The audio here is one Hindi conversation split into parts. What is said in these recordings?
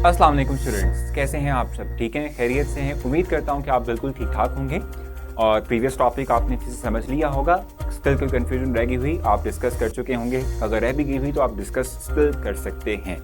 अस्सलाम वालेकुम स्टूडेंट्स, कैसे हैं आप सब? ठीक हैं, खैरियत से हैं? उम्मीद करता हूं कि आप बिल्कुल ठीक ठाक होंगे। और प्रीवियस टॉपिक आपने अच्छे से समझ लिया होगा। स्टिल कोई कन्फ्यूजन रह गई हुई आप डिस्कस कर चुके होंगे, अगर रह भी गई हुई तो आप डिस्कस स्टिल कर सकते हैं।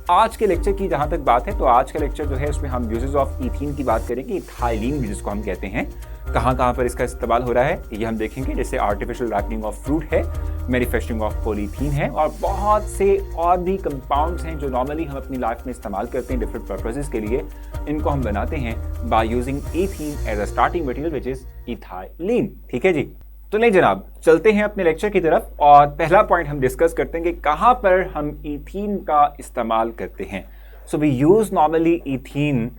आज के लेक्चर की जहाँ तक बात है तो आज का लेक्चर जो है उसमें हम यूजेस ऑफ ईथीन की बात करेंगे। इथाइलिन भी जिसको हम कहते हैं, कहाँ कहाँ पर इसका इस्तेमाल हो रहा है ये हम देखेंगे। जैसे आर्टिफिशियल रैपनिंग ऑफ फ्रूट है, मैन्युफैक्चरिंग ऑफ पॉलीथीन है और बहुत से और भी कंपाउंड्स हैं जो नॉर्मली हम अपनी लाइफ में इस्तेमाल करते हैं डिफरेंट पर्पसेस के लिए। इनको हम बनाते हैं by using ethene as a starting material which is ethylene. ठीक है जी, तो नहीं जनाब, चलते हैं अपने लेक्चर की तरफ और पहला पॉइंट हम डिस्कस करते हैं कि कहाँ पर हम ईथीन का इस्तेमाल करते हैं। So we use normally ethene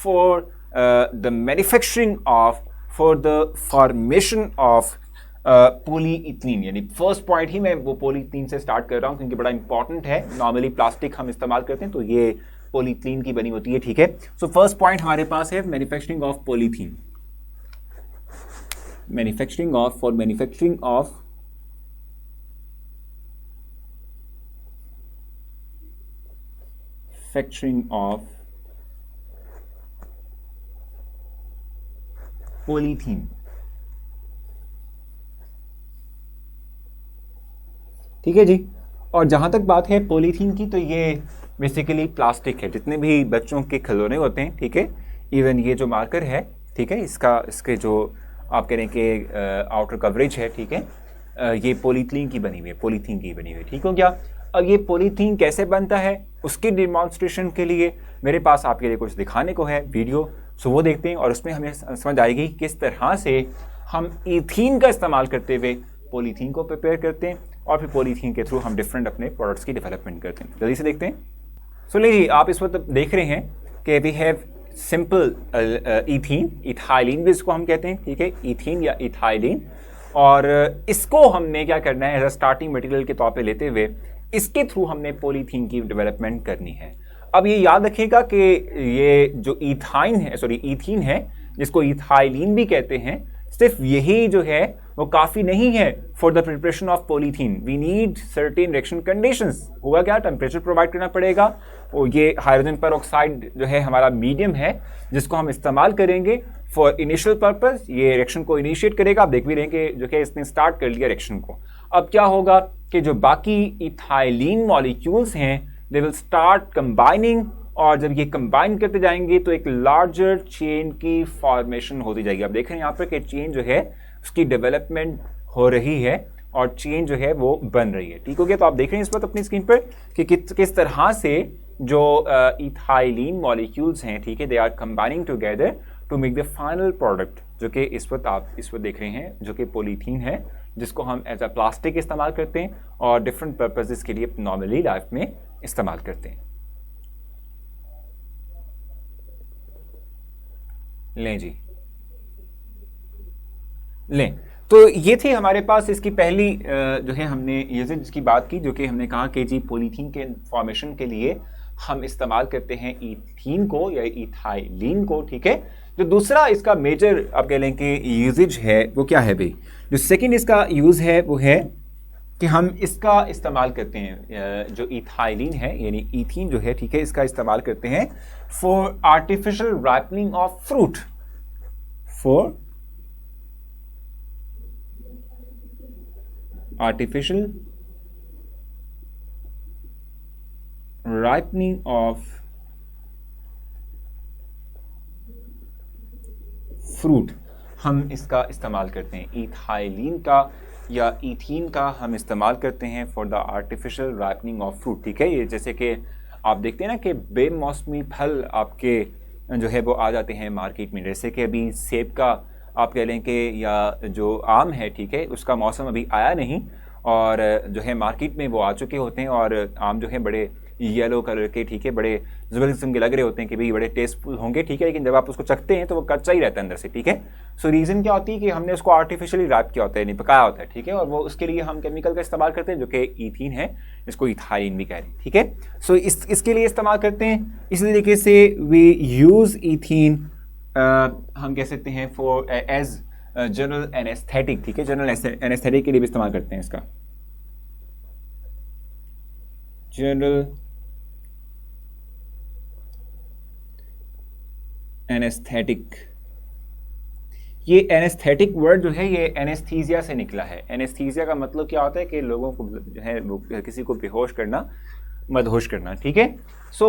for the manufacturing of for the formation of polyethene. यानी फर्स्ट पॉइंट ही मैं वो पॉलीइथीन से स्टार्ट कर रहा हूँ क्योंकि बड़ा इंपॉर्टेंट है। नॉर्मली प्लास्टिक हम इस्तेमाल करते हैं तो ये पॉलीइथीन की बनी होती है। ठीक है, सो फर्स्ट पॉइंट हमारे पास है manufacturing of polythene. Manufacturing of for manufacturing of polythene. ठीक है जी, और जहां तक बात है पॉलीथीन की तो ये बेसिकली प्लास्टिक है। जितने भी बच्चों के खिलौने होते हैं, ठीक है, इवन ये जो मार्कर है, ठीक है, इसके जो आप कह रहे हैं कि आउटर कवरेज है, ठीक है, ये पॉलीथीन की बनी हुई है, पॉलीथीन की बनी हुई है। ठीक हो गया। अब ये पॉलीथीन कैसे बनता है उसकी डिमॉन्स्ट्रेशन के लिए मेरे पास आपके लिए कुछ दिखाने को है वीडियो, सो वो देखते हैं और उसमें हमें समझ आएगी किस तरह से हम ईथीन का इस्तेमाल करते हुए पॉलीथीन को प्रिपेयर करते हैं और फिर पॉलीथीन के थ्रू हम डिफरेंट अपने प्रोडक्ट्स की डेवलपमेंट करते हैं। जल्दी से देखते हैं। सो लीजिए, आप इस वक्त देख रहे हैं कि we have simple ethene, ethylene भी इसको हम कहते हैं, ठीक है, ईथीन या इथाइलिन। और इसको हमने क्या करना है एज अ स्टार्टिंग मटेरियल के तौर पे लेते हुए इसके थ्रू हमने पॉलीथीन की डेवलपमेंट करनी है। अब ये याद रखिएगा कि ये जो ईथीन है जिसको इथाइलिन भी कहते हैं, सिर्फ यही जो है वो काफ़ी नहीं है for the preparation of polythene. We need certain reaction conditions. होगा क्या, टेम्परेचर प्रोवाइड करना पड़ेगा और ये हाइड्रोजन पेरोक्साइड जो है हमारा मीडियम है जिसको हम इस्तेमाल करेंगे फॉर इनिशियल पर्पस। ये रिएक्शन को इनिशिएट करेगा। आप देख भी रहे हैं कि जो कि इसने स्टार्ट कर लिया रिएक्शन को। अब क्या होगा कि जो बाकी इथाइलिन मॉलिक्यूल्स हैं दे विल स्टार्ट कंबाइनिंग, और जब ये कंबाइन करते जाएंगे तो एक लार्जर चेन की फॉर्मेशन होती जाएगी। आप देख रहे हैं यहाँ पर कि चेन जो है उसकी डेवलपमेंट हो रही है और चेन जो है वो बन रही है। ठीक हो गया। तो आप देख रहे हैं इस वक्त अपनी स्क्रीन पर कि किस तरह से जो इथाइलिन मॉलिक्यूल्स हैं, ठीक है, they are combining together to make the final product, जो कि आप इस वक्त देख रहे हैं जो कि पॉलीथीन है, जिसको हम एज अ प्लास्टिक इस्तेमाल करते हैं और डिफरेंट पर्पसेस के लिए नॉर्मली लाइफ में इस्तेमाल करते हैं। लें जी, लें। तो ये थे हमारे पास इसकी पहली जो है हमने ये जिसकी बात की, जो कि हमने कहा कि जी पॉलीथीन के फॉर्मेशन के लिए हम इस्तेमाल करते हैं ईथीन को या इथाइलिन को। ठीक है, जो दूसरा इसका मेजर आप कह लें कि यूजेज है वो क्या है भाई? जो सेकंड इसका यूज़ है वो है कि हम इसका इस्तेमाल करते हैं, जो इथाइलिन है यानी ईथीन जो है, ठीक है, इसका इस्तेमाल करते हैं for artificial ripening of fruit, for artificial ripening of fruit। हम इसका इस्तेमाल करते हैं इथाइलिन का या ईथीन का हम इस्तेमाल करते हैं for the artificial ripening of fruit. ठीक है, ये जैसे कि आप देखते हैं ना कि बेमौसमी फल आपके जो है वो आ जाते हैं मार्केट में, जैसे कि अभी सेब का आप कह लें कि या जो आम है, ठीक है, उसका मौसम अभी आया नहीं और जो है मार्केट में वो आ चुके होते हैं और आम जो है बड़े येलो कलर के, ठीक है, बड़े ज़बरदस्त किस्म के लग रहे होते हैं कि भाई बड़े टेस्टफुल होंगे, ठीक है, लेकिन जब आप उसको चखते हैं तो वो कच्चा ही रहता है अंदर से। ठीक है, सो रीज़न क्या होती है कि हमने उसको आर्टिफिशियली रैप किया होता है, नहीं पकाया होता है। ठीक है, और वो उसके लिए हम केमिकल का इस्तेमाल करते हैं जो कि ईथीन है, जिसको इथाइलिन भी कह रहे हैं। ठीक है, सो इसके लिए इस्तेमाल करते हैं। इसी तरीके से वी यूज़ ईथीन, हम कह सकते हैं फॉर एज जनरल एनेस्थेटिक। ठीक है, जनरल एनेस्थेटिक के लिए भी इस्तेमाल करते हैं इसका, जनरल एनेस्थेटिक। ये एनेस्थेटिक वर्ड जो है ये एनेस्थीसिया से निकला है। एनेस्थीसिया का मतलब क्या होता है कि लोगों को जो है वो किसी को बेहोश करना, मदहोश करना, ठीक है। सो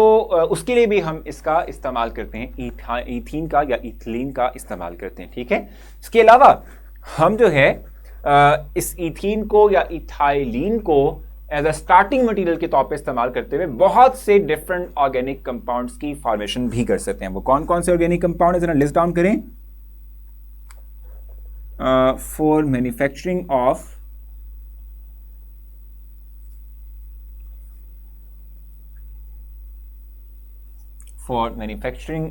उसके लिए भी हम इसका इस्तेमाल करते हैं, ईथीन का या इथिलीन का इस्तेमाल करते हैं, ठीक है। इसके अलावा हम जो है इस ईथीन को या इथाइलीन को एज अ स्टार्टिंग मटेरियल के तौर पे इस्तेमाल करते हुए बहुत से डिफरेंट ऑर्गेनिक कंपाउंड्स की फॉर्मेशन भी कर सकते हैं। वो कौन कौन से ऑर्गेनिक कंपाउंड है जरा लिस्ट डाउन करें। For manufacturing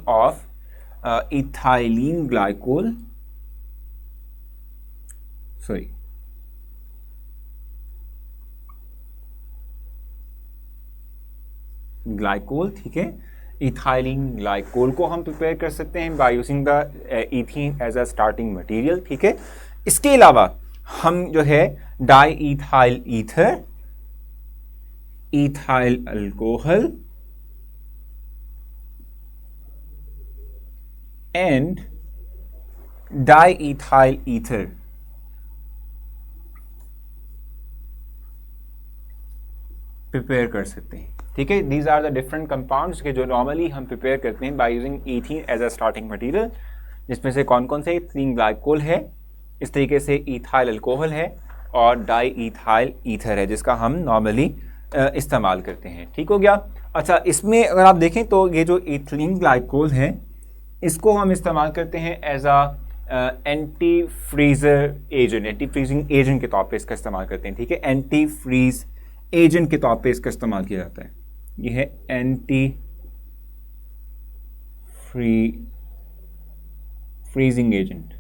of ethylene glycol, sorry glycol, ठीक है। इथाइलिन ग्लाइकोल को हम प्रिपेयर कर सकते हैं by using the ethene as a starting material, ठीक है। इसके अलावा हम जो है diethyl ether, ethyl alcohol and diethyl ether prepare कर सकते हैं, ठीक है। These are the different compounds के जो नॉर्मली हम प्रिपेयर करते हैं by using ethene as a starting material, जिसमें से कौन कौन से इथीन ग्लाइकोल है, इस तरीके से इथाइल अल्कोहल है और डाई इथाइल ईथर है जिसका हम नॉर्मली इस्तेमाल करते हैं, ठीक हो गया। अच्छा, इसमें अगर आप देखें तो ये जो इथिलीन ग्लाइकोल है इसको हम इस्तेमाल करते हैं as a anti freezer agent, anti freezing agent के तौर पे इसका इस्तेमाल करते हैं, ठीक है। एंटी फ्रीज एजेंट के तौर पे इसका इस्तेमाल किया जाता है। ये है एंटी फ्रीजिंग एजेंट,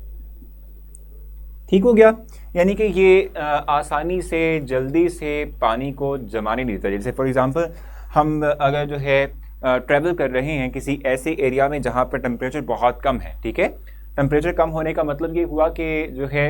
ठीक हो गया। यानी कि ये आसानी से जल्दी से पानी को जमा नहीं देता। जैसे फॉर एग्जांपल हम अगर जो है ट्रैवल कर रहे हैं किसी ऐसे एरिया में जहाँ पर टेम्परेचर बहुत कम है, ठीक है। टेम्परेचर कम होने का मतलब ये हुआ कि जो है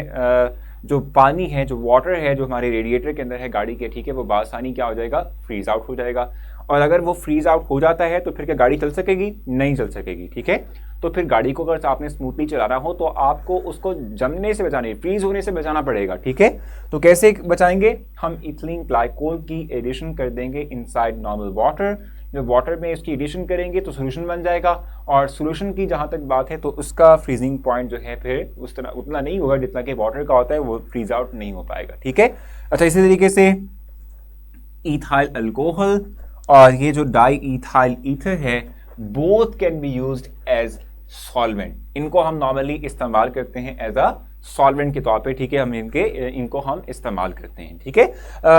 जो पानी है, जो वाटर है जो हमारे रेडिएटर के अंदर है गाड़ी के, ठीक है, वो बासानी क्या हो जाएगा, फ्रीज आउट हो जाएगा। और अगर वो फ्रीज आउट हो जाता है तो फिर क्या गाड़ी चल सकेगी? नहीं चल सकेगी, ठीक है। तो फिर गाड़ी को अगर आपने स्मूथली चलाना हो तो आपको उसको जमने से बचाने, फ्रीज होने से बचाना पड़ेगा, ठीक है। तो कैसे बचाएंगे? हम इथिलीन ग्लाइकोल की एडिशन कर देंगे इनसाइड नॉर्मल वाटर। जब वाटर में इसकी एडिशन करेंगे तो सोल्यूशन बन जाएगा, और सोल्यूशन की जहाँ तक बात है तो उसका फ्रीजिंग पॉइंट जो है फिर उस तरह उतना नहीं होगा जितना कि वाटर का होता है, वो फ्रीज आउट नहीं हो पाएगा, ठीक है। अच्छा, इसी तरीके से इथाइल अल्कोहल और ये जो डाई इथाइल ईथर है, both can be used as solvent. इनको हम नॉर्मली इस्तेमाल करते हैं एज अ सॉल्वेंट के तौर पे, ठीक है। हम इनको हम इस्तेमाल करते हैं, ठीक है।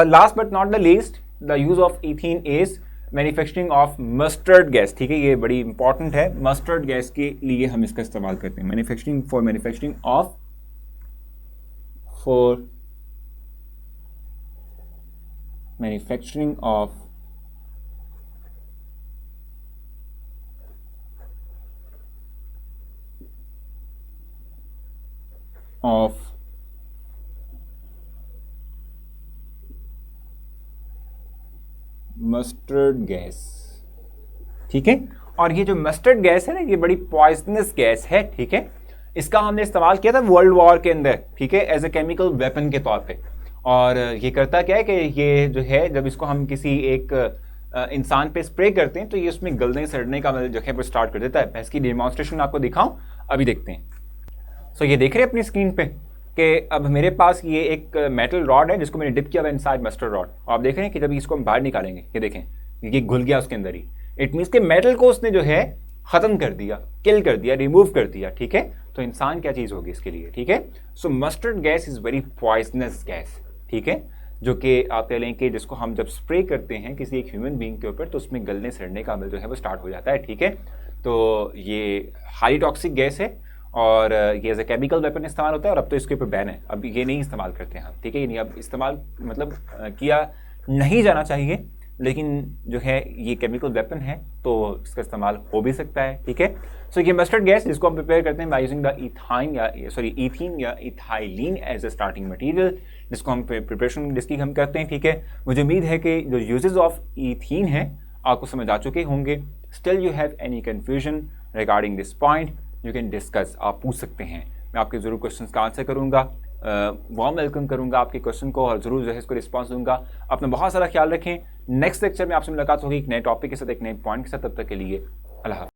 Last but not the least, the use of ethene is manufacturing of mustard gas, ठीक है। ये बड़ी इंपॉर्टेंट है। मस्टर्ड गैस के लिए हम इसका इस्तेमाल करते हैं, मैन्युफैक्चरिंग ऑफ मस्टर्ड गैस, ठीक है। और ये जो मस्टर्ड गैस है ना, ये बड़ी पॉइजनस गैस है, ठीक है। इसका हमने इस्तेमाल किया था वर्ल्ड वॉर के अंदर, ठीक है, एज ए केमिकल वेपन के तौर पे। और ये करता क्या है कि ये जो है जब इसको हम किसी एक इंसान पे स्प्रे करते हैं तो ये उसमें गलने सड़ने का जो है वो स्टार्ट कर देता है। मैं इसकी डेमोन्स्ट्रेशन आपको दिखाऊं, अभी देखते हैं। सो ये देख रहे हैं अपनी स्क्रीन पे कि अब मेरे पास ये एक मेटल रॉड है जिसको मैंने डिप किया हुआ इनसाइड मस्टर्ड रॉड। आप देख रहे हैं कि जब इसको हम बाहर निकालेंगे, ये देखें ये घुल गया उसके अंदर ही। इट मीन्स के मेटल को उसने जो है खत्म कर दिया, किल कर दिया, रिमूव कर दिया, ठीक है। तो इंसान क्या चीज़ होगी इसके लिए, ठीक है। So mustard gas is very poisonous gas, ठीक है, जो कि आप कह लें कि जिसको हम जब स्प्रे करते हैं किसी एक ह्यूमन बीइंग के ऊपर तो उसमें गलने सड़ने का अमल जो है वो स्टार्ट हो जाता है, ठीक है। तो ये हाई टॉक्सिक गैस है और ये एज ए केमिकल वेपन इस्तेमाल होता है, और अब तो इसके ऊपर बैन है, अब ये नहीं इस्तेमाल करते हैं हम, ठीक है। ये नहीं अब इस्तेमाल मतलब किया नहीं जाना चाहिए, लेकिन जो है ये केमिकल वेपन है तो इसका इस्तेमाल हो भी सकता है, ठीक है। सो ये मस्टर्ड गैस जिसको हम प्रिपेयर करते हैं बाय यूजिंग द ईथीन या ethylene as a starting material, जिसको हम प्रिपरेशन जिसकी हम करते हैं, ठीक है। मुझे उम्मीद है कि जो यूजेस ऑफ ईथीन है आपको समझ आ चुके होंगे। Still you have any confusion, regarding this point you can discuss, आप पूछ सकते हैं, मैं आपके ज़रूर क्वेश्चन का आंसर करूँगा, वार्म वेलकम करूँगा आपके क्वेश्चन को और ज़रूर जो है इसको रिस्पॉन्स दूंगा। अपना बहुत सारा ख्याल रखें। नेक्स्ट लेक्चर में आपसे मुलाकात होगी एक नए टॉपिक के साथ, एक नए पॉइंट के साथ। तब तक के लिए अल्लाह।